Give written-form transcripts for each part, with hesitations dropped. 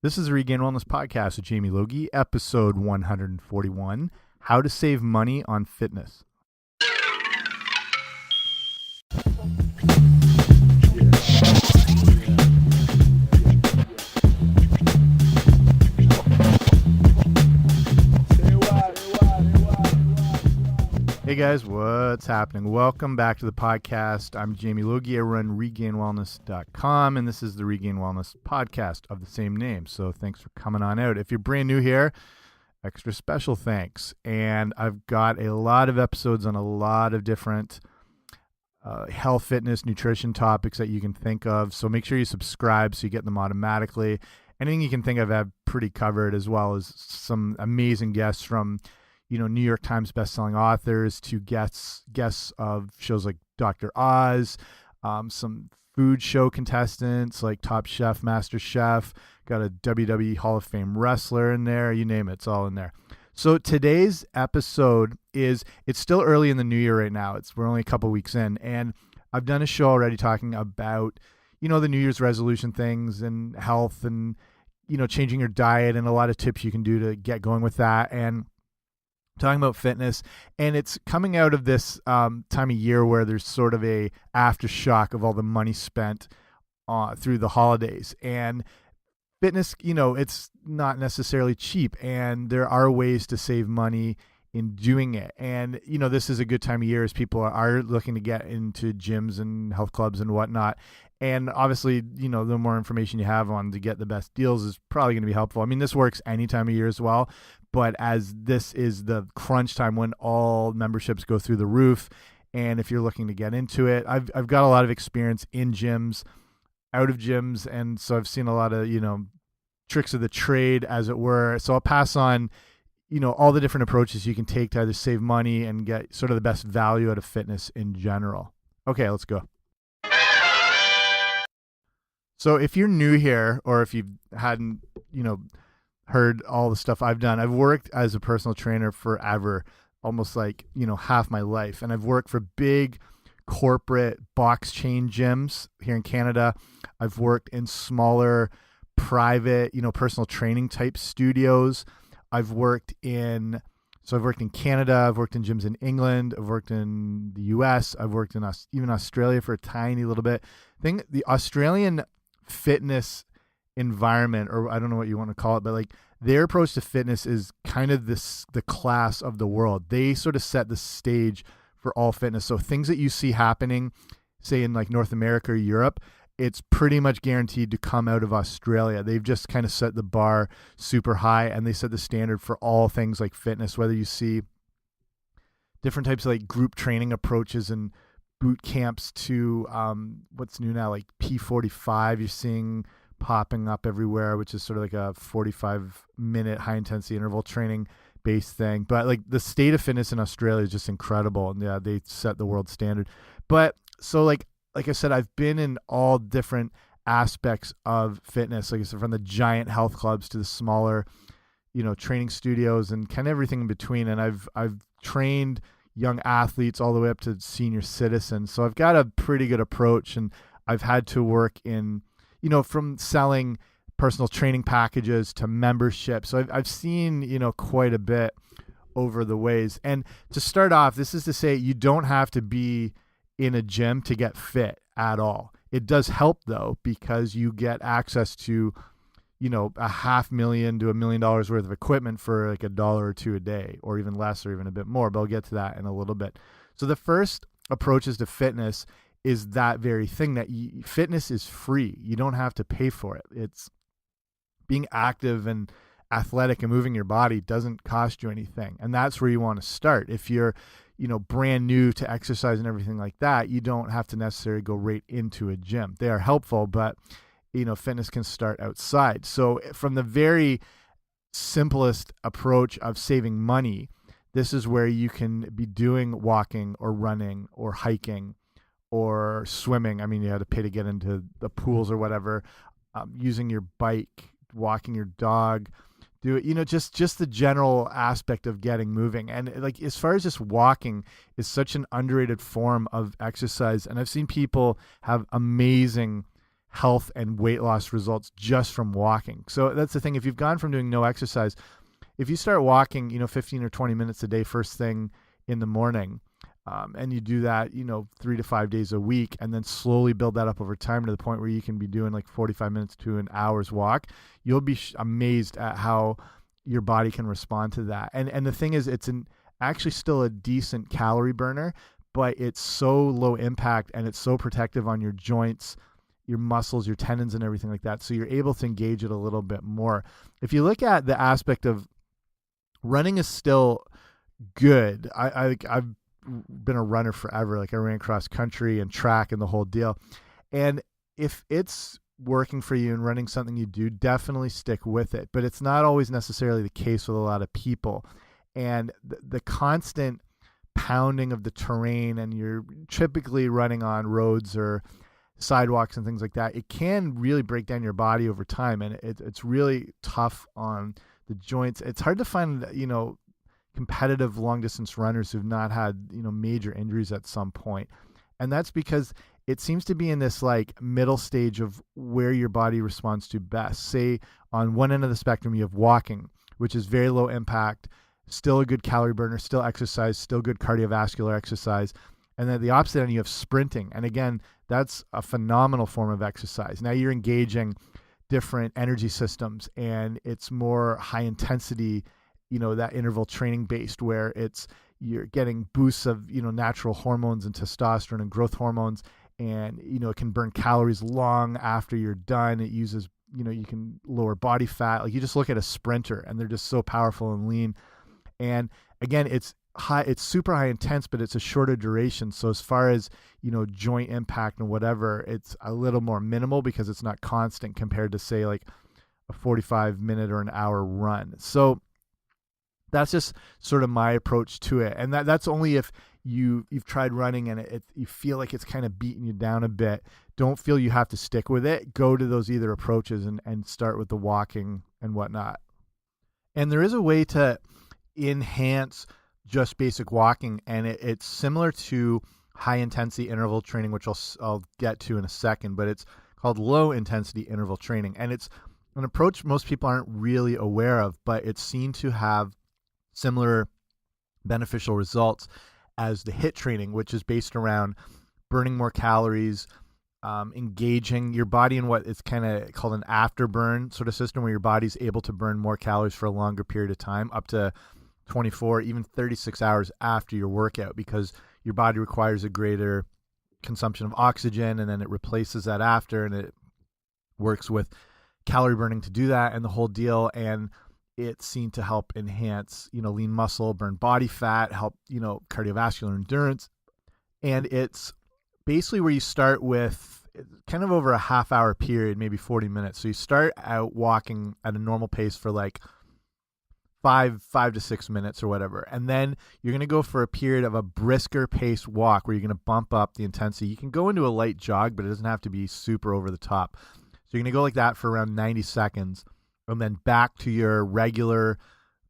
This is the Regained Wellness Podcast with Jamie Logie, episode 141, How to Save Money on Fitness. Hey guys, what's happening? Welcome back to the podcast. I'm Jamie Logie. I run regainedwellness.com, and this is the Regained Wellness Podcast of the same name. So thanks for coming on out. If you're brand new here, extra special thanks. And I've got a lot of episodes on a lot of different health, fitness, nutrition topics that you can think of. So make sure you subscribe so you get them automatically. Anything you can think of, I've pretty covered, as well as some amazing guests from New York Times bestselling authors to guests of shows like Dr. Oz, some food show contestants like Top Chef, Master Chef, got a WWE Hall of Fame wrestler in there, you name it, it's all in there. So today's episode it's still early in the new year right now. We're only a couple weeks in, and I've done a show already talking about, the New Year's resolution things and health and, changing your diet and a lot of tips you can do to get going with that. And talking about fitness, and it's coming out of this time of year where there's sort of a aftershock of all the money spent through the holidays. And fitness, it's not necessarily cheap, and there are ways to save money in doing it. And this is a good time of year as people are looking to get into gyms and health clubs and whatnot. And obviously, the more information you have on to get the best deals is probably going to be helpful. I mean, this works any time of year as well, but as this is the crunch time when all memberships go through the roof, and if you're looking to get into it, I've got a lot of experience in gyms, out of gyms, and so I've seen a lot of, tricks of the trade, as it were. So I'll pass on, all the different approaches you can take to either save money and get sort of the best value out of fitness in general. Okay, let's go. So if you're new here, or if you hadn't, heard all the stuff I've done, I've worked as a personal trainer forever, almost like, half my life. And I've worked for big corporate box chain gyms here in Canada. I've worked in smaller private, personal training type studios. I've worked in Canada, I've worked in gyms in England, I've worked in the US, I've worked in even Australia for a tiny little bit. The Australian fitness environment, or I don't know what you want to call it, but like their approach to fitness is kind of the class of the world. They sort of set the stage for all fitness. So things that you see happening, say in like North America or Europe, it's pretty much guaranteed to come out of Australia. They've just kind of set the bar super high, and they set the standard for all things like fitness, whether you see different types of like group training approaches and boot camps to what's new now, like P45, you're seeing popping up everywhere, which is sort of like a 45-minute high-intensity interval training based thing. But like the state of fitness in Australia is just incredible, and yeah, they set the world standard. But so like I said, I've been in all different aspects of fitness, like I said, from the giant health clubs to the smaller, training studios and kind of everything in between. And I've trained young athletes all the way up to senior citizens. So I've got a pretty good approach, and I've had to work in, from selling personal training packages to membership. So I've seen, quite a bit over the ways. And to start off, this is to say you don't have to be in a gym to get fit at all. It does help though, because you get access to, $500,000 to $1 million worth of equipment for like $1 or $2 a day, or even less, or even a bit more. But I'll get to that in a little bit. So the first approaches to fitness is that very thing that fitness is free. You don't have to pay for it. It's being active and athletic and moving your body doesn't cost you anything. And that's where you want to start. If you're, brand new to exercise and everything like that, you don't have to necessarily go right into a gym. They are helpful, but fitness can start outside. So from the very simplest approach of saving money, this is where you can be doing walking or running or hiking or swimming. I mean, you had to pay to get into the pools or whatever, using your bike, walking your dog, do it, just the general aspect of getting moving. And like, as far as just walking is such an underrated form of exercise. And I've seen people have amazing health and weight loss results just from walking. So that's the thing. If you've gone from doing no exercise, if you start walking, 15 or 20 minutes a day, first thing in the morning, and you do that, 3 to 5 days a week, and then slowly build that up over time to the point where you can be doing like 45 minutes to an hour's walk, you'll be amazed at how your body can respond to that. And the thing is, it's actually still a decent calorie burner, but it's so low impact and it's so protective on your joints, your muscles, your tendons, and everything like that. So you're able to engage it a little bit more. If you look at the aspect of running is still good. I've been a runner forever. Like I ran cross country and track and the whole deal. And if it's working for you and running something you do, definitely stick with it. But it's not always necessarily the case with a lot of people. And the constant pounding of the terrain, and you're typically running on roads or sidewalks and things like that, it can really break down your body over time. And it's really tough on the joints. It's hard to find, competitive long distance runners who've not had, major injuries at some point. And that's because it seems to be in this like middle stage of where your body responds to best. Say on one end of the spectrum, you have walking, which is very low impact, still a good calorie burner, still exercise, still good cardiovascular exercise. And then at the opposite end, you have sprinting. And again, that's a phenomenal form of exercise. Now you're engaging different energy systems, and it's more high intensity, that interval training based, where you're getting boosts of, natural hormones and testosterone and growth hormones. And, it can burn calories long after you're done. It uses, you can lower body fat. Like you just look at a sprinter and they're just so powerful and lean. And again, it's super high intense, but it's a shorter duration. So as far as, joint impact and whatever, it's a little more minimal because it's not constant compared to say like a 45-minute or an hour run. So that's just sort of my approach to it. And that's only if you've tried running and you feel like it's kind of beating you down a bit. Don't feel you have to stick with it. Go to those either approaches and start with the walking and whatnot. And there is a way to enhance just basic walking, and it's similar to high intensity interval training, which I'll get to in a second, but it's called low intensity interval training. And it's an approach most people aren't really aware of, but it's seen to have similar beneficial results as the HIIT training, which is based around burning more calories, engaging your body in what is kind of called an afterburn sort of system, where your body's able to burn more calories for a longer period of time, up to 24, even 36 hours after your workout, because your body requires a greater consumption of oxygen, and then it replaces that after, and it works with calorie burning to do that and the whole deal. And it's seen to help enhance, lean muscle, burn body fat, help, cardiovascular endurance. And it's basically where you start with kind of over a half-hour period, maybe 40 minutes. So you start out walking at a normal pace for like 5 to 6 minutes or whatever. And then you're going to go for a period of a brisker pace walk where you're going to bump up the intensity. You can go into a light jog, but it doesn't have to be super over the top. So you're going to go like that for around 90 seconds. And then back to your regular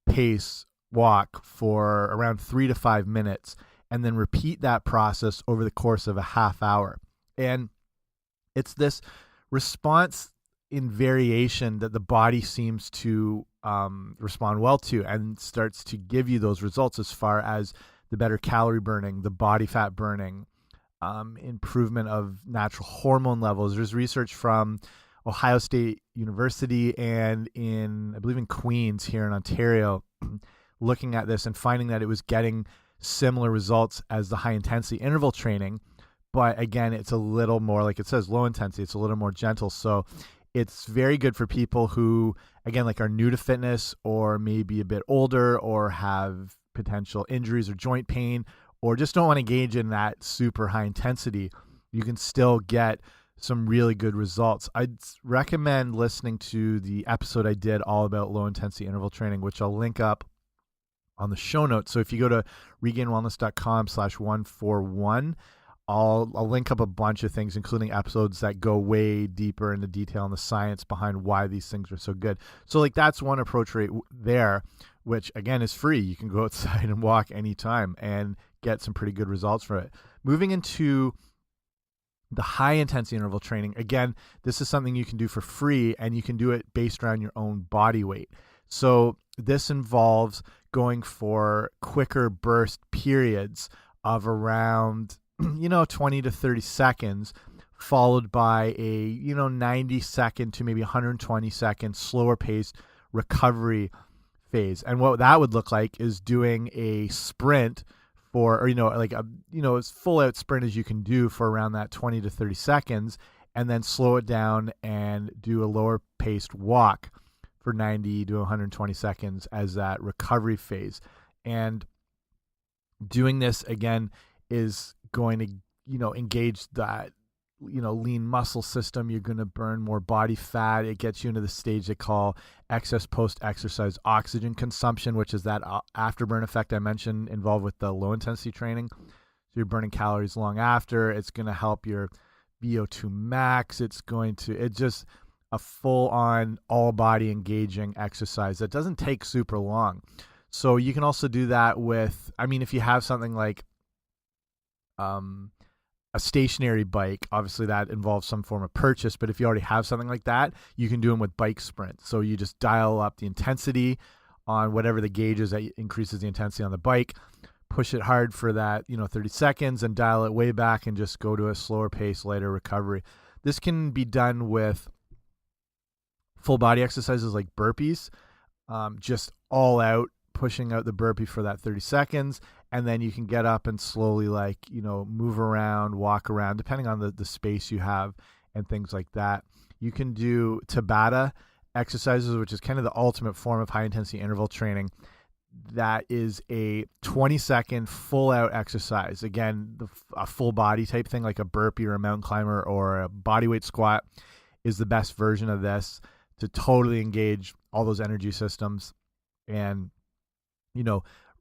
pace walk for around 3 to 5 minutes, and then repeat that process over the course of a half hour. And it's this response in variation that the body seems to respond well to, and starts to give you those results as far as the better calorie burning, the body fat burning, improvement of natural hormone levels. There's research from Ohio State University and I believe in Queens here in Ontario, looking at this and finding that it was getting similar results as the high intensity interval training. But again, it's a little more, like it says, low intensity. It's a little more gentle. So it's very good for people who, again, like are new to fitness, or maybe a bit older, or have potential injuries or joint pain, or just don't want to engage in that super high intensity. You can still get some really good results. I'd recommend listening to the episode I did all about low intensity interval training, which I'll link up on the show notes. So if you go to regainedwellness.com/141, I'll link up a bunch of things, including episodes that go way deeper into detail on the science behind why these things are so good. So like that's one approach right there, which again is free. You can go outside and walk anytime and get some pretty good results from it. Moving into The high intensity interval training, again, this is something you can do for free, and you can do it based around your own body weight. So this involves going for quicker burst periods of around 20 to 30 seconds, followed by a 90-second to maybe 120-second slower paced recovery phase. And what that would look like is doing a sprint for, or like a as full out sprint as you can do for around that 20 to 30 seconds, and then slow it down and do a lower paced walk for 90 to 120 seconds as that recovery phase. And doing this again is going to engage that lean muscle system. You're going to burn more body fat. It gets you into the stage they call excess post-exercise oxygen consumption, which is that afterburn effect I mentioned involved with the low intensity training. So you're burning calories long after. It's going to help your VO2 max. It's just a full-on all-body engaging exercise that doesn't take super long. So you can also do that with, if you have something like a stationary bike, obviously that involves some form of purchase, but if you already have something like that, you can do them with bike sprints. So you just dial up the intensity on whatever the gauge is that increases the intensity on the bike, push it hard for that 30 seconds, and dial it way back and just go to a slower pace, lighter recovery. This can be done with full body exercises like burpees, just all out pushing out the burpee for that 30 seconds, and then you can get up and slowly move around, walk around, depending on the space you have and things like that. You can do Tabata exercises, which is kind of the ultimate form of high intensity interval training. That is a 20-second full out exercise. Again, a full body type thing like a burpee or a mountain climber or a bodyweight squat is the best version of this to totally engage all those energy systems and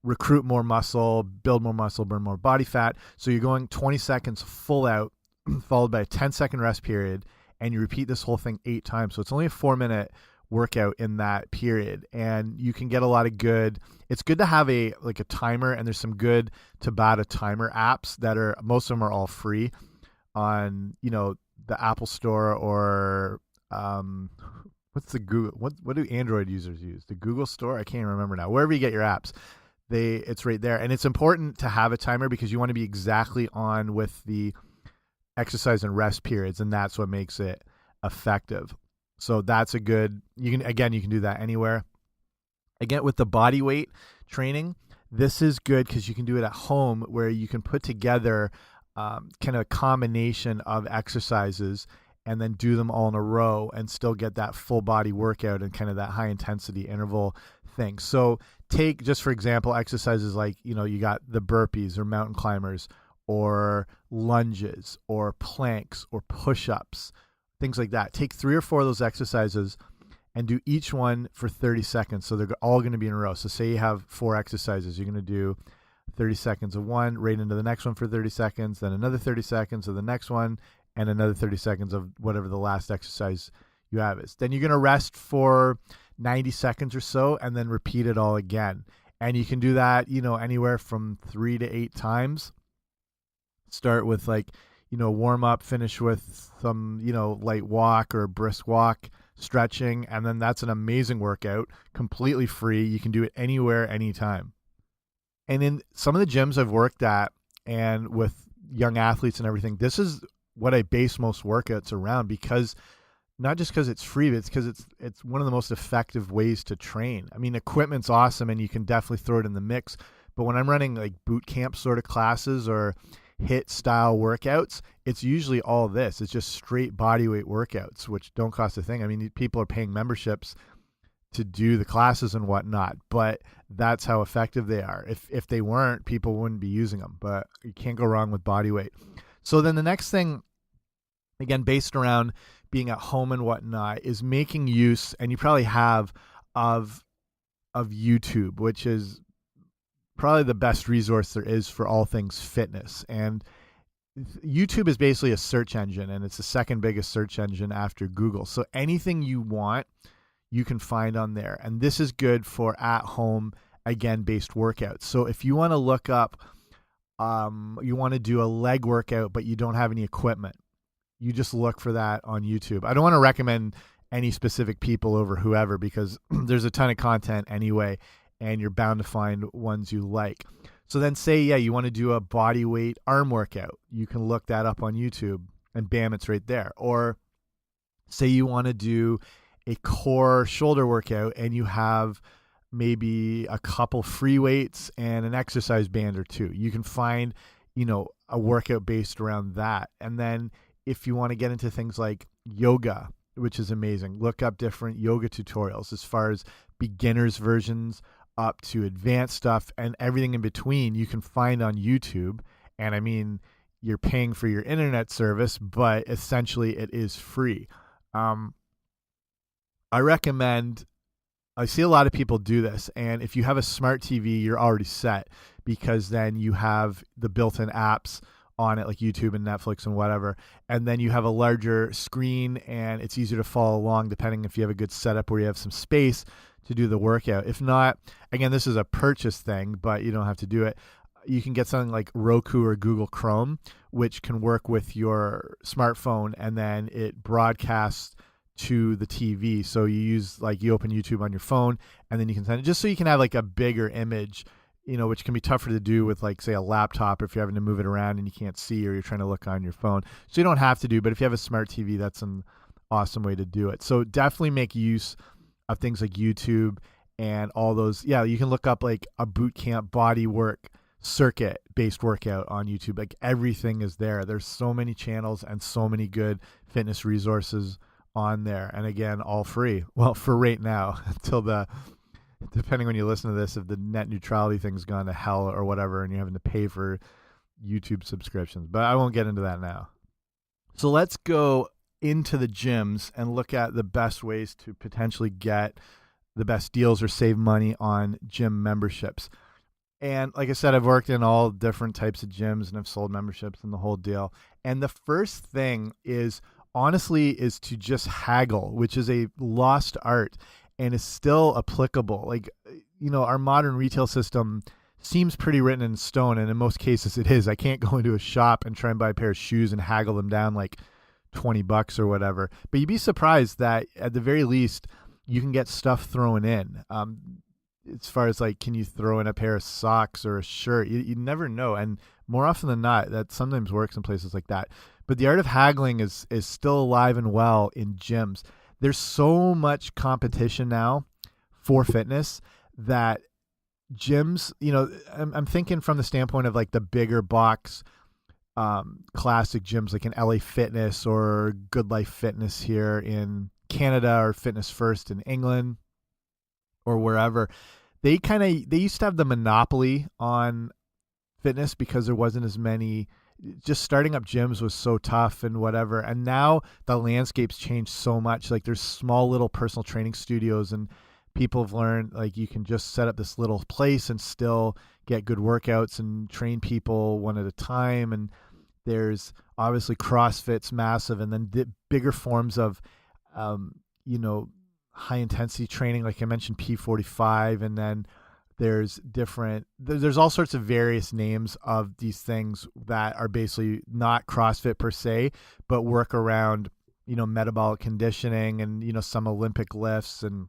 recruit more muscle, build more muscle, burn more body fat. So you're going 20 seconds full out, followed by a 10-second rest period, and you repeat this whole thing 8 times. So it's only a 4-minute workout in that period, and you can get a lot of good. It's good to have a timer, and there's some good Tabata timer apps that are, most of them are all free on the Apple Store or what's the Google? What do Android users use? The Google Store? I can't even remember now. Wherever you get your apps, it's right there. And it's important to have a timer because you want to be exactly on with the exercise and rest periods, and that's what makes it effective. So that's a good. You can do that anywhere. Again, with the body weight training, this is good because you can do it at home, where you can put together kind of a combination of exercises and then do them all in a row and still get that full body workout and kind of that high intensity interval thing. So take, just for example, exercises like, you got the burpees or mountain climbers or lunges or planks or push-ups, things like that. Take 3 or 4 of those exercises and do each one for 30 seconds. So they're all going to be in a row. So say you have 4 exercises, you're going to do 30 seconds of one, right into the next one for 30 seconds, then another 30 seconds of the next one, and another 30 seconds of whatever the last exercise you have is. Then you're going to rest for 90 seconds or so and then repeat it all again. And you can do that, anywhere from 3 to 8 times. Start with warm up, finish with some, light walk or brisk walk, stretching. And then that's an amazing workout, completely free. You can do it anywhere, anytime. And in some of the gyms I've worked at and with young athletes and everything, this is what I base most workouts around, because not just because it's free, but it's because it's one of the most effective ways to train. Equipment's awesome and you can definitely throw it in the mix, but when I'm running like boot camp sort of classes or HIIT style workouts, it's usually all this. It's just straight bodyweight workouts, which don't cost a thing. People are paying memberships to do the classes and whatnot, but that's how effective they are. If they weren't, people wouldn't be using them, but you can't go wrong with bodyweight. So then the next thing, again, based around being at home and whatnot, is making use, and you probably have, of YouTube, which is probably the best resource there is for all things fitness. And YouTube is basically a search engine, and it's the second biggest search engine after Google. So anything you want, you can find on there. And this is good for at home, again, based workouts. So if you want to look up, you want to do a leg workout, but you don't have any equipment, you just look for that on YouTube. I don't want to recommend any specific people over whoever because there's a ton of content anyway, and you're bound to find ones you like. So then say, yeah, you want to do a body weight arm workout. You can look that up on YouTube and bam, it's right there. Or say you want to do a core shoulder workout and you have maybe a couple free weights and an exercise band or two. You can find, a workout based around that. And then if you want to get into things like yoga, which is amazing, look up different yoga tutorials as far as beginners versions up to advanced stuff, and everything in between you can find on YouTube. And I mean, you're paying for your internet service, but essentially it is free. I recommend, I see a lot of people do this, and if you have a smart TV, you're already set because then you have the built-in apps on it like YouTube and Netflix and whatever, and then you have a larger screen and it's easier to follow along depending if you have a good setup where you have some space to do the workout. If not, again, this is a purchase thing, but you don't have to do it. You can get something like Roku or Google Chrome, which can work with your smartphone, and then it broadcasts to the TV. So you open YouTube on your phone, and then you can send it just so you can have like a bigger image, which can be tougher to do with like, say, a laptop if you're having to move it around and you can't see, or you're trying to look on your phone. So you don't have to do, but if you have a smart TV, that's an awesome way to do it. So definitely make use of things like YouTube and all those. Yeah, you can look up like a boot camp body work circuit based workout on YouTube. Like everything is there. There's so many channels and so many good fitness resources on there. And again, all free. Well, for right now, until depending when you listen to this, if the net neutrality thing's gone to hell or whatever, and you're having to pay for YouTube subscriptions. But I won't get into that now. So let's go into the gyms and look at the best ways to potentially get the best deals or save money on gym memberships. And like I said, I've worked in all different types of gyms and I've sold memberships and the whole deal. And the first thing is to just haggle, which is a lost art and is still applicable. Like, our modern retail system seems pretty written in stone, and in most cases it is. I can't go into a shop and try and buy a pair of shoes and haggle them down like $20 or whatever. But you'd be surprised that at the very least you can get stuff thrown in. As far as like, can you throw in a pair of socks or a shirt? You never know. And more often than not, that sometimes works in places like that. But the art of haggling is still alive and well in gyms. There's so much competition now for fitness that gyms, I'm thinking from the standpoint of like the bigger box classic gyms like in LA Fitness or Good Life Fitness here in Canada, or Fitness First in England or wherever. They used to have the monopoly on fitness because there wasn't as many. Just starting up gyms was so tough and whatever. And now the landscape's changed so much. Like there's small little personal training studios, and people have learned like you can just set up this little place and still get good workouts and train people one at a time. And there's obviously CrossFit's massive, and then bigger forms of, high intensity training. Like I mentioned, P45, and then there's all sorts of various names of these things that are basically not CrossFit per se, but work around, metabolic conditioning and, some Olympic lifts and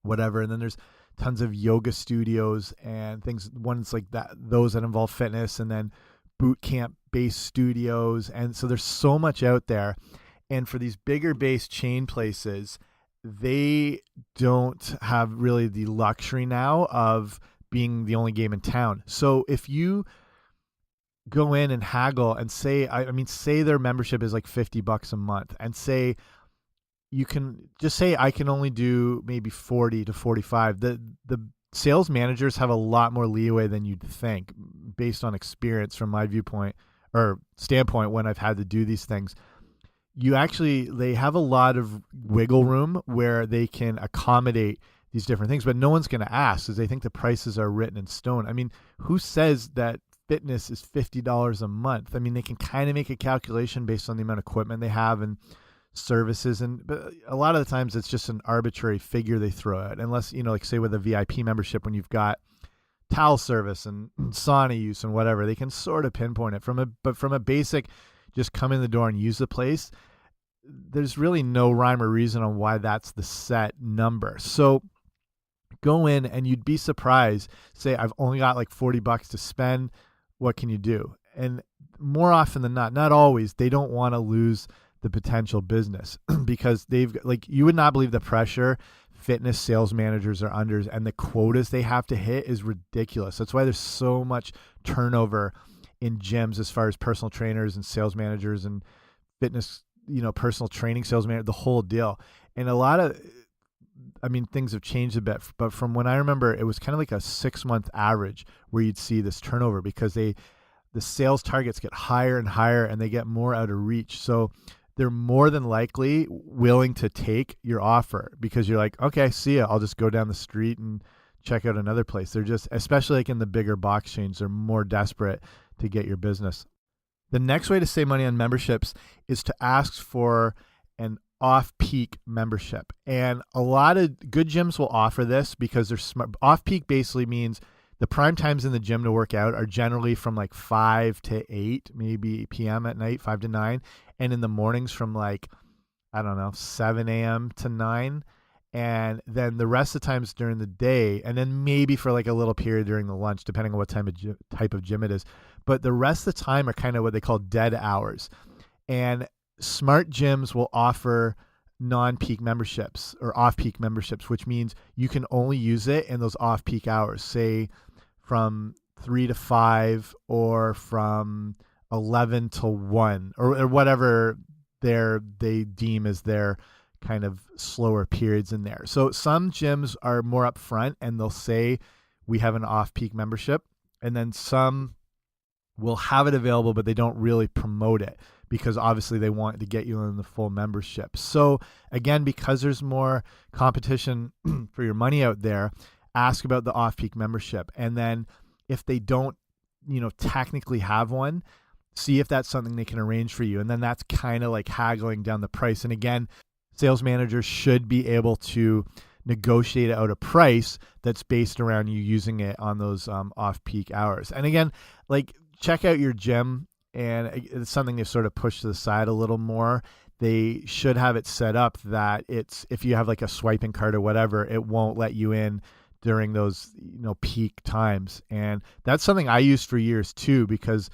whatever. And then there's tons of yoga studios and things, ones like that, those that involve fitness, and then boot camp based studios. And so there's so much out there. And for these bigger based chain places, they don't have really the luxury now of being the only game in town. So if you go in and haggle and say their membership is like $50 a month, and say you can just say, I can only do maybe 40 to 45. The sales managers have a lot more leeway than you'd think based on experience from my viewpoint or standpoint when I've had to do these things. They have a lot of wiggle room where they can accommodate these different things, but no one's going to ask because they think the prices are written in stone. I mean, who says that fitness is $50 a month? I mean, they can kind of make a calculation based on the amount of equipment they have and services, but a lot of the times it's just an arbitrary figure they throw out, unless, like say with a VIP membership, when you've got towel service and sauna use and whatever, they can sort of pinpoint it. But from a basic just come in the door and use the place, there's really no rhyme or reason on why that's the set number. So go in and you'd be surprised. Say, I've only got like $40 to spend. What can you do? And more often than not, not always, they don't want to lose the potential business because they've like, you would not believe the pressure fitness sales managers are under, and the quotas they have to hit is ridiculous. That's why there's so much turnover in gyms as far as personal trainers and sales managers and fitness, personal training sales manager, the whole deal. And a lot of, things have changed a bit, but from when I remember, it was kind of like a 6-month average where you'd see this turnover because the sales targets get higher and higher and they get more out of reach. So they're more than likely willing to take your offer because you're like, okay, see ya. I'll just go down the street and check out another place. They're just, especially like in the bigger box chains, they're more desperate to get your business. The next way to save money on memberships is to ask for an off-peak membership. And a lot of good gyms will offer this because they're smart. Off-peak basically means the prime times in the gym to work out are generally from like 5 to 8, maybe p.m. at night, 5 to 9. And in the mornings from like, 7 a.m. to 9. And then the rest of the times during the day, and then maybe for like a little period during the lunch, depending on what type of gym it is. But the rest of the time are kind of what they call dead hours. And smart gyms will offer non-peak memberships or off-peak memberships, which means you can only use it in those off-peak hours, say from 3 to 5 or from 11 to 1 or whatever they deem as their kind of slower periods in there. So some gyms are more upfront and they'll say we have an off-peak membership, and then some will have it available, but they don't really promote it because obviously they want to get you in the full membership. So again, because there's more competition for your money out there, ask about the off-peak membership. And then if they don't, technically have one, see if that's something they can arrange for you. And then that's kind of like haggling down the price. And again, sales managers should be able to negotiate out a price that's based around you using it on those off-peak hours. And again, like check out your gym, and it's something to sort of push to the side a little more. They should have it set up that it's, if you have like a swiping card or whatever, it won't let you in during those peak times. And that's something I used for years too, because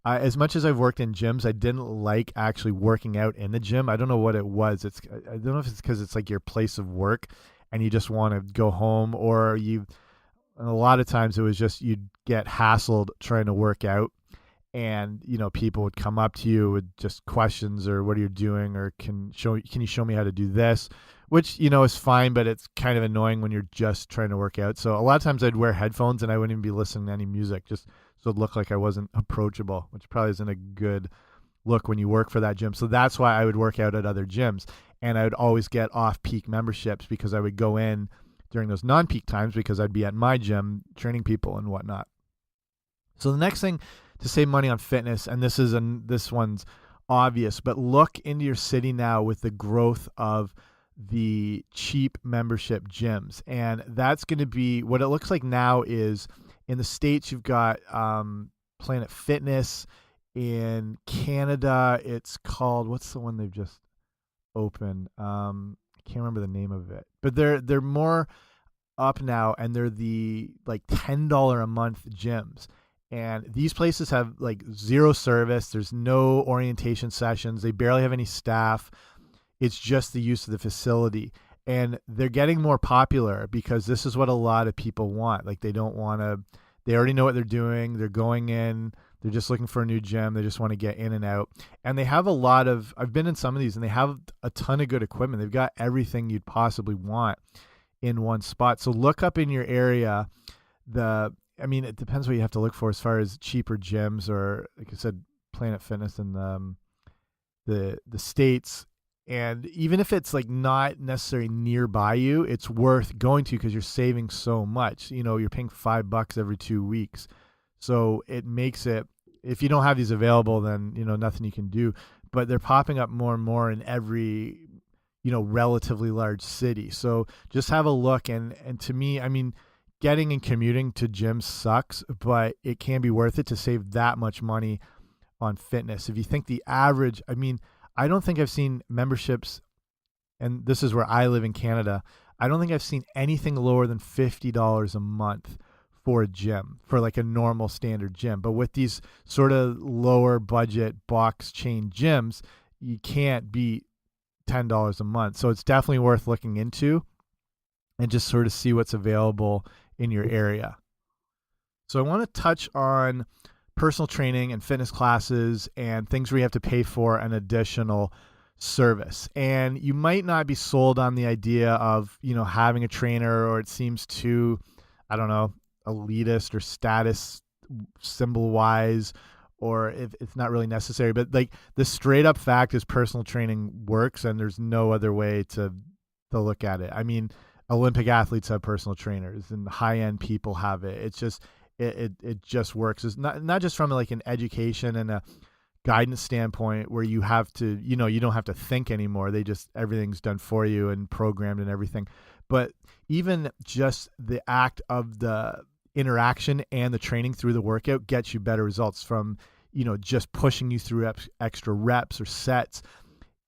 as much as I've worked in gyms, I didn't like actually working out in the gym. I don't know what it was. I don't know if it's because it's like your place of work and you just want to go home, or a lot of times it was just you'd get hassled trying to work out, and people would come up to you with just questions or what are you doing, or can you show me how to do this, which is fine, but it's kind of annoying when you're just trying to work out. So a lot of times I'd wear headphones and I wouldn't even be listening to any music, just so it looked like I wasn't approachable, which probably isn't a good look when you work for that gym. So that's why I would work out at other gyms, and I would always get off-peak memberships because I would go in during those non-peak times because I'd be at my gym training people and whatnot. So the next thing to save money on fitness, and this one's obvious, but look into your city now with the growth of the cheap membership gyms. And that's going to be what it looks like now. Is in the States, you've got Planet Fitness. In Canada, it's called, what's the one they've just opened? I can't remember the name of it, but they're more up now, and they're the like $10 a month gyms. And these places have like zero service. There's no orientation sessions. They barely have any staff. It's just the use of the facility. And they're getting more popular because this is what a lot of people want. Like they already know what they're doing. They're going in. They're just looking for a new gym. They just want to get in and out. And they have I've been in some of these, and they have a ton of good equipment. They've got everything you'd possibly want in one spot. So look up in your area. It depends what you have to look for as far as cheaper gyms, or like I said, Planet Fitness in the States. And even if it's like not necessarily nearby you, it's worth going to because you're saving so much. You're paying $5 every 2 weeks. So it makes it, if you don't have these available, then, nothing you can do. But they're popping up more and more in every, relatively large city. So just have a look. And to me, getting and commuting to gyms sucks, but it can be worth it to save that much money on fitness. If you think the average, I mean, I don't think I've seen memberships, and this is where I live in Canada. I don't think I've seen anything lower than $50 a month for a gym, for like a normal standard gym. But with these sort of lower budget box chain gyms, you can't beat $10 a month. So it's definitely worth looking into and just sort of see what's available in your area. So I want to touch on personal training and fitness classes and things where you have to pay for an additional service. And you might not be sold on the idea of, having a trainer, or it seems too, I don't know, elitist or status symbol wise, or if it's not really necessary. But like, the straight up fact is personal training works, and there's no other way to look at it. I mean, Olympic athletes have personal trainers, and high end people have it. It's just, it just works. It's not just from like an education and a guidance standpoint where you have to, you don't have to think anymore. Everything's done for you and programmed and everything. But even just the act of the interaction and the training through the workout gets you better results from, just pushing you through extra reps or sets.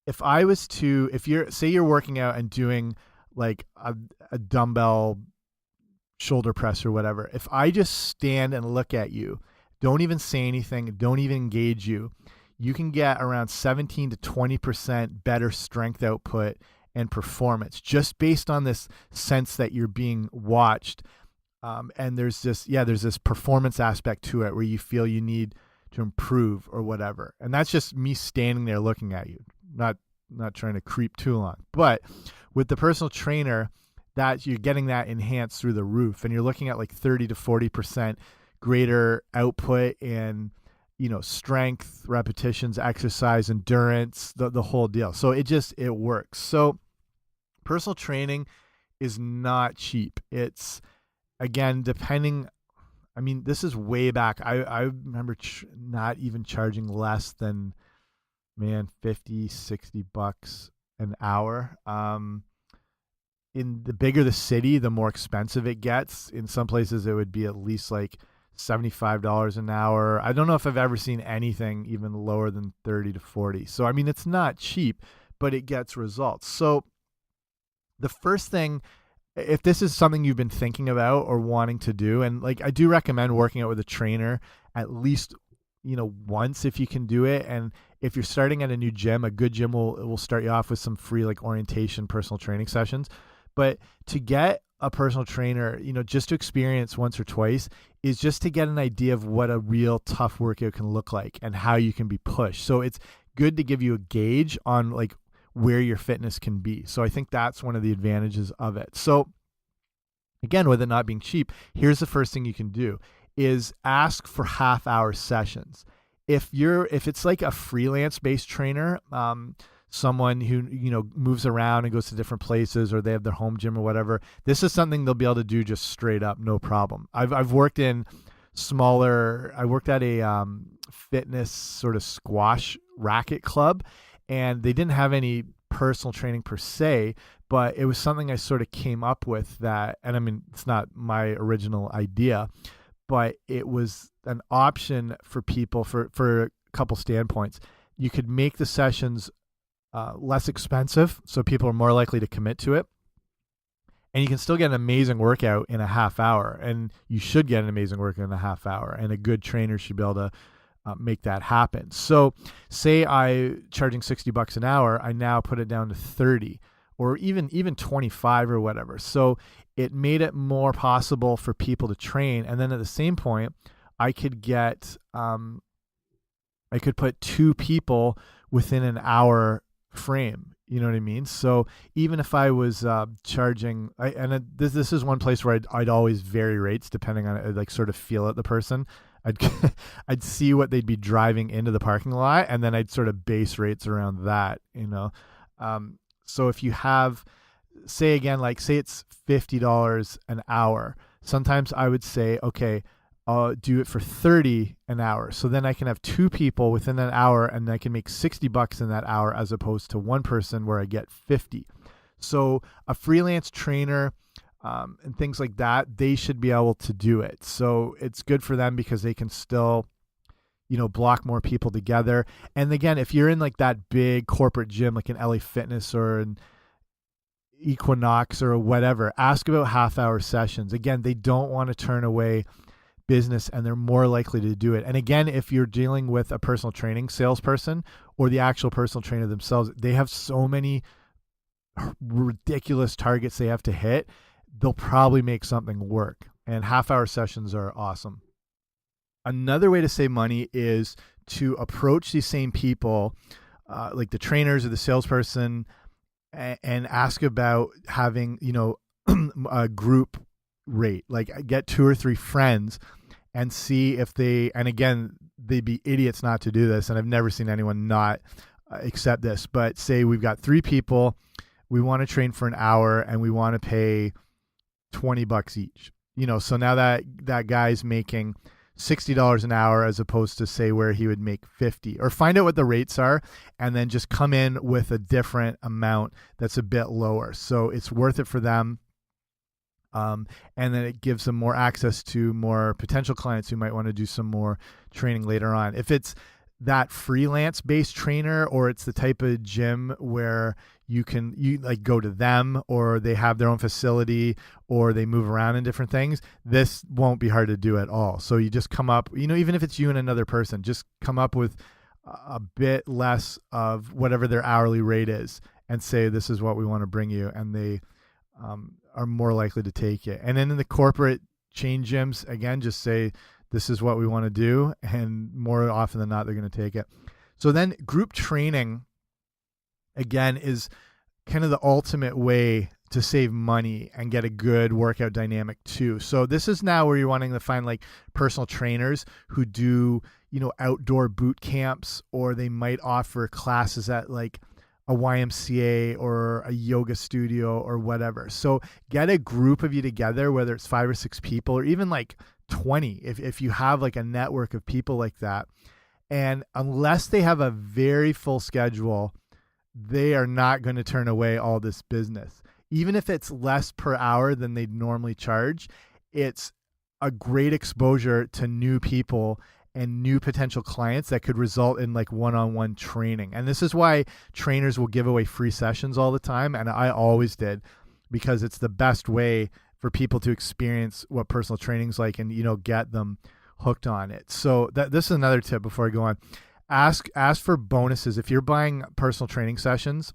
If you're working out and doing like a dumbbell shoulder press or whatever, if I just stand and look at you, don't even say anything, don't even engage you, you can get around 17 to 20% better strength output and performance just based on this sense that you're being watched. And there's this performance aspect to it where you feel you need to improve or whatever. And that's just me standing there looking at you, not trying to creep too long. But with the personal trainer, that you're getting that enhanced through the roof, and you're looking at like 30 to 40% greater output and, strength, repetitions, exercise, endurance, the whole deal. So it works. So personal training is not cheap. It's, again, this is way back. I remember not even charging less than, $50-$60 an hour. In the bigger the city, the more expensive it gets. In some places, it would be at least like $75 an hour. I don't know if I've ever seen anything even lower than 30 to 40. So, it's not cheap, but it gets results. So the first thing, if this is something you've been thinking about or wanting to do, and like, I do recommend working out with a trainer at least, once if you can do it. And if you're starting at a new gym, a good gym will start you off with some free like orientation personal training sessions. But to get a personal trainer, just to experience once or twice, is just to get an idea of what a real tough workout can look like and how you can be pushed. So it's good to give you a gauge on like where your fitness can be. So I think that's one of the advantages of it. So again, with it not being cheap, here's the first thing you can do is ask for half-hour sessions. If it's like a freelance-based trainer, someone who moves around and goes to different places, or they have their home gym or whatever, this is something they'll be able to do just straight up, no problem. I've worked in smaller. I worked at a fitness sort of squash racket club, and they didn't have any personal training per se, but it was something I sort of came up with that. And it's not my original idea, but it was an option for people for a couple standpoints. You could make the sessions less expensive, so people are more likely to commit to it. And you can still get an amazing workout in a half hour, and you should get an amazing workout in a half hour, and a good trainer should be able to make that happen. So say I charging $60 an hour, I now put it down to 30 or even 25 or whatever. So it made it more possible for people to train. And then at the same point, I could put two people within an hour frame. You know what I mean? So even if I was charging, this is one place where I'd always vary rates depending on, I'd like sort of feel it the person. I'd see what they'd be driving into the parking lot, and then I'd sort of base rates around that. So if you have, say it's $50 an hour, sometimes I would say, okay, I'll do it for 30 an hour. So then I can have two people within an hour, and I can make $60 in that hour, as opposed to one person where I get 50. So a freelance trainer and things like that, they should be able to do it. So it's good for them because they can still, block more people together. And again, if you're in like that big corporate gym, like an LA Fitness or an Equinox or whatever, ask about half-hour sessions. Again, they don't want to turn away business, and they're more likely to do it. And again, if you're dealing with a personal training salesperson or the actual personal trainer themselves, they have so many ridiculous targets they have to hit, they'll probably make something work. And half-hour sessions are awesome. Another way to save money is to approach these same people, like the trainers or the salesperson, and ask about having, a group rate. Like get 2 or 3 friends and see if and again, they'd be idiots not to do this. And I've never seen anyone not accept this, but say we've got 3 people, we want to train for an hour and we want to pay $20 each, so now that guy's making $60 an hour as opposed to say where he would make 50, or find out what the rates are and then just come in with a different amount that's a bit lower. So it's worth it for them. And then it gives them more access to more potential clients who might want to do some more training later on. If it's that freelance based trainer, or it's the type of gym where you like go to them, or they have their own facility, or they move around in different things, this won't be hard to do at all. So you just come up, even if it's you and another person, just come up with a bit less of whatever their hourly rate is and say, this is what we want to bring you. And they are more likely to take it. And then in the corporate chain gyms, again, just say, this is what we want to do. And more often than not, they're going to take it. So then group training, again, is kind of the ultimate way to save money and get a good workout dynamic too. So this is now where you're wanting to find like personal trainers who do, outdoor boot camps, or they might offer classes at like a YMCA or a yoga studio or whatever. So get a group of you together, whether it's 5 or 6 people, or even like 20, if you have like a network of people like that. And unless they have a very full schedule, they are not going to turn away all this business. Even if it's less per hour than they'd normally charge, it's a great exposure to new people and new potential clients that could result in like one-on-one training. And this is why trainers will give away free sessions all the time. And I always did, because it's the best way for people to experience what personal training's like and, get them hooked on it. So this is another tip before I go on. Ask for bonuses. If you're buying personal training sessions,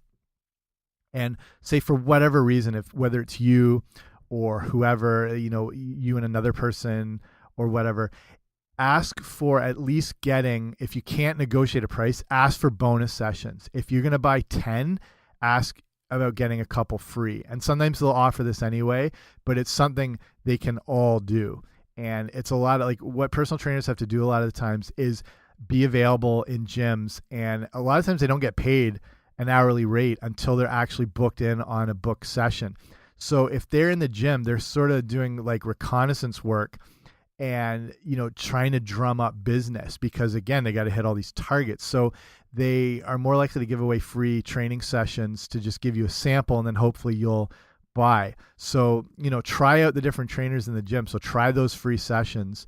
and say for whatever reason, whether it's you or whoever, you and another person or whatever, ask for at least getting, if you can't negotiate a price, ask for bonus sessions. If you're going to buy 10, ask about getting a couple free. And sometimes they'll offer this anyway, but it's something they can all do. And it's a lot of like what personal trainers have to do a lot of the times is be available in gyms. And a lot of times they don't get paid an hourly rate until they're actually booked in on a book session. So if they're in the gym, they're sort of doing like reconnaissance work and, trying to drum up business, because again, they got to hit all these targets. So they are more likely to give away free training sessions to just give you a sample, and then hopefully you'll buy. So, try out the different trainers in the gym. So try those free sessions.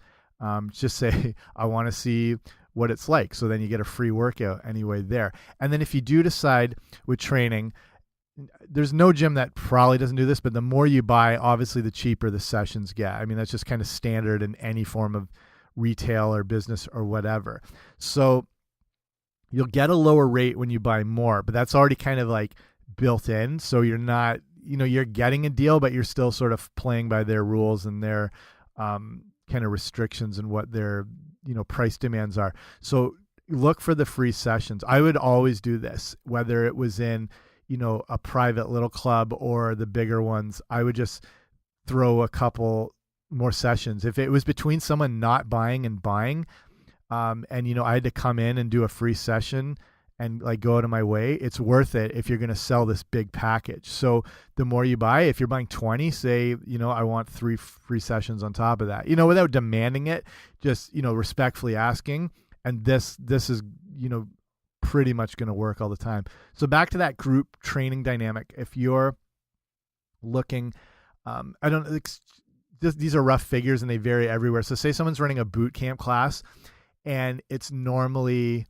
Just say, I want to see what it's like. So then you get a free workout anyway there. And then if you do decide with training, there's no gym that probably doesn't do this, but the more you buy, obviously the cheaper the sessions get. I mean, that's just kind of standard in any form of retail or business or whatever. So you'll get a lower rate when you buy more, but that's already kind of like built in. So you're not, you're getting a deal, but you're still sort of playing by their rules and their kind of restrictions and what their, price demands are. So look for the free sessions. I would always do this, whether it was in, a private little club or the bigger ones. I would just throw a couple more sessions. If it was between someone not buying and buying, and, I had to come in and do a free session and like go out of my way, it's worth it if you're going to sell this big package. So the more you buy, if you're buying 20, say, I want 3 free sessions on top of that, without demanding it, just, respectfully asking. And this is, pretty much going to work all the time. So back to that group training dynamic. If you're looking, these are rough figures and they vary everywhere. So say someone's running a boot camp class and it's normally,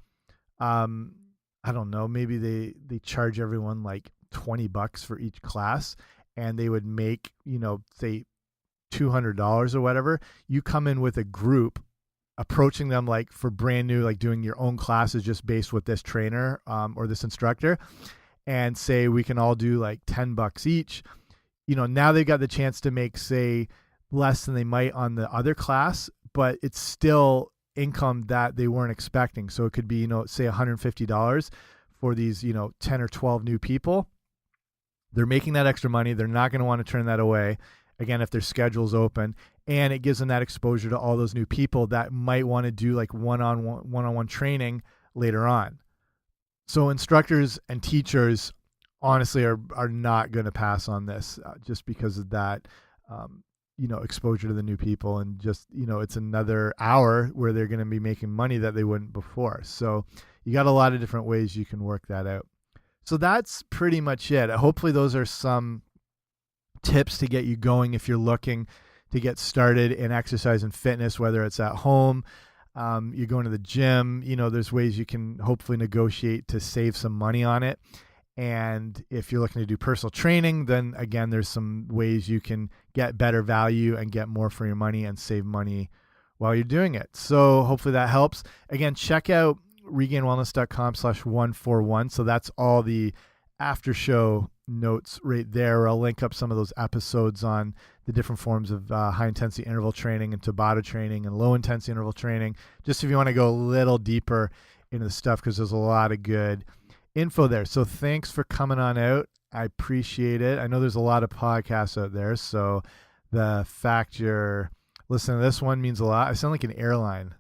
I don't know, maybe they charge everyone like $20 for each class, and they would make, say $200 or whatever. You come in with a group, approaching them like for brand new, like doing your own classes just based with this trainer, or this instructor, and say we can all do like $10 each. Now they've got the chance to make, say, less than they might on the other class, but it's still income that they weren't expecting. So it could be, say $150 for these, 10 or 12 new people. They're making that extra money. They're not going to want to turn that away, again, if their schedule's open. And it gives them that exposure to all those new people that might want to do like one-on-one training later on. So instructors and teachers honestly are not going to pass on this, just because of that, exposure to the new people, and just, it's another hour where they're going to be making money that they wouldn't before. So you got a lot of different ways you can work that out. So that's pretty much it. Hopefully those are some tips to get you going if you're looking to get started in exercise and fitness, whether it's at home, you're going to the gym, there's ways you can hopefully negotiate to save some money on it. And if you're looking to do personal training, then again, there's some ways you can get better value and get more for your money and save money while you're doing it. So hopefully that helps. Again, check out regainedwellness.com/141. So that's all the after show notes right there. I'll link up some of those episodes on the different forms of high intensity interval training and Tabata training and low intensity interval training, just if you want to go a little deeper into the stuff, because there's a lot of good info there. So thanks for coming on out. I appreciate it. I know there's a lot of podcasts out there, so the fact you're listening to this one means a lot. I sound like an airline.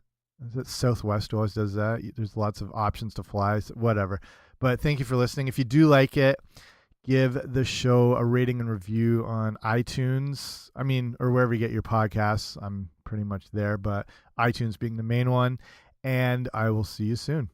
Is it Southwest always does that? There's lots of options to fly, so whatever. But thank you for listening. If you do like it, give the show a rating and review on iTunes. Or wherever you get your podcasts. I'm pretty much there, but iTunes being the main one. And I will see you soon.